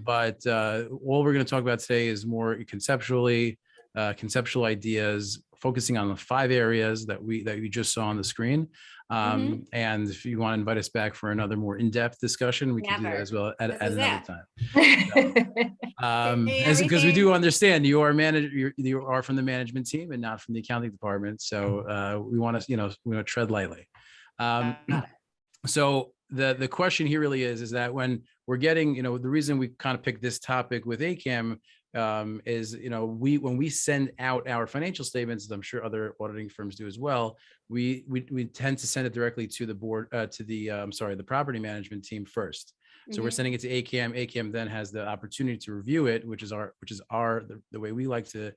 But all we're going to talk about today is more conceptual ideas, focusing on the 5 areas that you just saw on the screen. And if you want to invite us back for another more in-depth discussion, we can do that as well at another time. Because we do understand you are you are from the management team and not from the accounting department. So we want to tread lightly. So the question here really is that when we're getting, the reason we kind of picked this topic with ACAM is, when we send out our financial statements, as I'm sure other auditing firms do as well, we tend to send it directly to the board, the property management team first. So we're sending it to ACAM. ACAM then has the opportunity to review it, which is the way we like to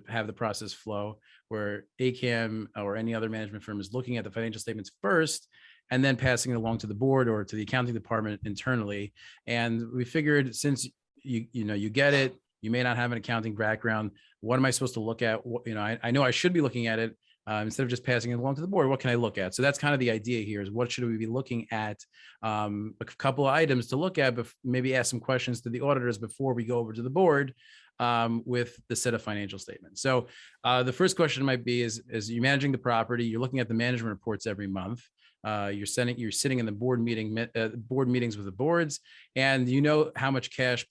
have the process flow, where ACAM or any other management firm is looking at the financial statements first, and then passing it along to the board or to the accounting department internally. And we figured, since you get it, you may not have an accounting background, what am I supposed to look at? I know I should be looking at it. Instead of just passing it along to the board, what can I look at? So that's kind of the idea here, is what should we be looking at? A couple of items to look at, but maybe ask some questions to the auditors before we go over to the board with the set of financial statements. So the first question might be, is you're managing the property, you're looking at the management reports every month. You're sitting in the board meetings with the boards, and you know how much cash,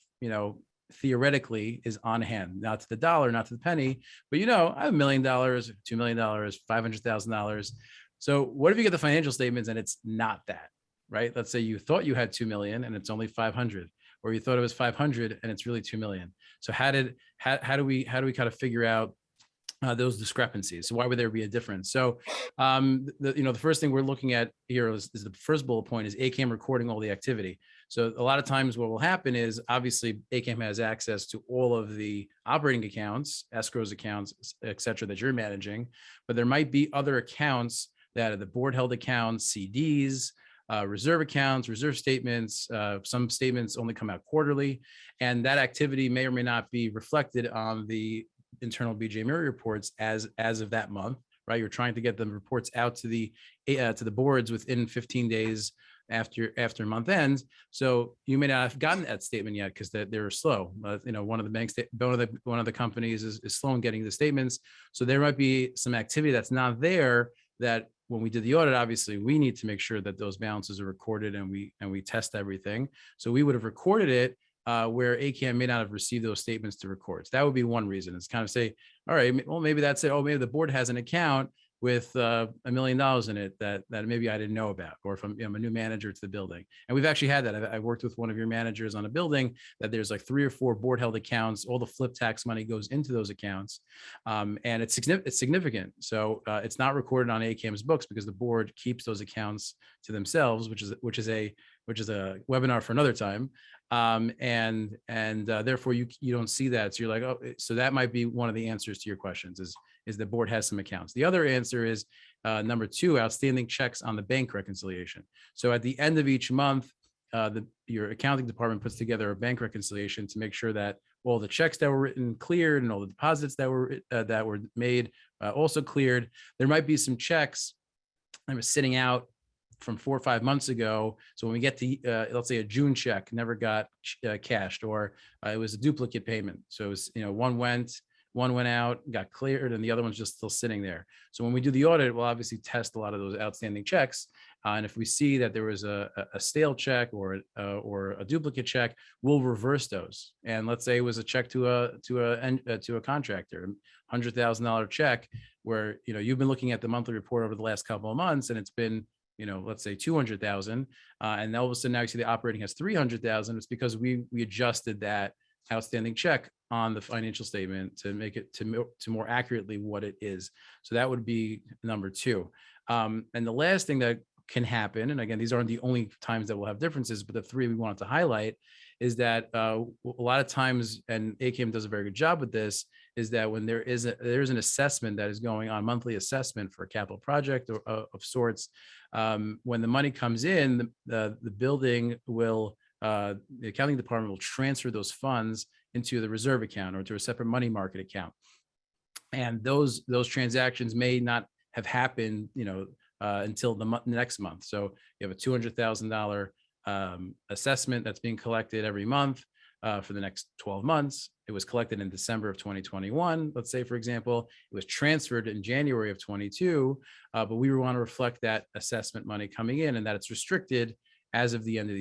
theoretically is on hand, not to the dollar, not to the penny, but I have $1 million, $2 million, $500,000. So what if you get the financial statements and it's not that, right? Let's say you thought you had 2 million and it's only 500, or you thought it was 500 and it's really 2 million. So how do we kind of figure out those discrepancies? So why would there be a difference? So the first thing we're looking at here is the first bullet point is ACAM recording all the activity. So a lot of times what will happen is, obviously ACAM has access to all of the operating accounts, escrows accounts, et cetera, that you're managing, but there might be other accounts that are the board held accounts, CDs, reserve accounts, reserve statements. Some statements only come out quarterly, and that activity may or may not be reflected on the internal BJ Murray reports as of that month, right? You're trying to get the reports out to the boards within 15 days after month end. So you may not have gotten that statement yet because they're slow. One of the banks, one of the companies is slow in getting the statements. So there might be some activity that's not there, that when we did the audit, obviously we need to make sure that those balances are recorded, and we test everything. So we would have recorded it where ACAM may not have received those statements to record. So that would be one reason. It's kind of say, all right, well, maybe that's it. Oh, maybe the board has an account with $1 million in it that maybe I didn't know about, or if I'm a new manager to the building. And we've actually had that. I worked with one of your managers on a building that there's like 3 or 4 board held accounts. All the flip tax money goes into those accounts. And it's significant. So it's not recorded on ACAM's books because the board keeps those accounts to themselves, which is a webinar for another time. Therefore you don't see that. So you're like, oh, so that might be one of the answers to your questions, is the board has some accounts. The other answer is number 2, outstanding checks on the bank reconciliation. So at the end of each month, your accounting department puts together a bank reconciliation to make sure that all the checks that were written cleared, and all the deposits that were made also cleared. There might be some checks that were sitting out from 4 or 5 months ago. So when we get to let's say a June check never got cashed, or it was a duplicate payment. So it was, one went out, got cleared, and the other one's just still sitting there. So when we do the audit, we'll obviously test a lot of those outstanding checks. And if we see that there was a stale check or a duplicate check, we'll reverse those. And let's say it was a check to a contractor, $100,000 check, where you've been looking at the monthly report over the last couple of months, and it's been let's say 200,000, and all of a sudden now you see the operating has 300,000. It's because we adjusted that outstanding check on the financial statement to make it to more accurately what it is. So that would be number 2. And the last thing that can happen, and again, these aren't the only times that we'll have differences, but the 3 we wanted to highlight is that a lot of times, and ACAM does a very good job with this, is that when there's an assessment that is going on, monthly assessment for a capital project or of sorts, when the money comes in, the building will, the accounting department will transfer those funds into the reserve account or to a separate money market account. And those transactions may not have happened, until the next month. So you have a $200,000 assessment that's being collected every month for the next 12 months. It was collected in December of 2021. Let's say, for example, it was transferred in January of 22, but we want to reflect that assessment money coming in and that it's restricted as of the end of the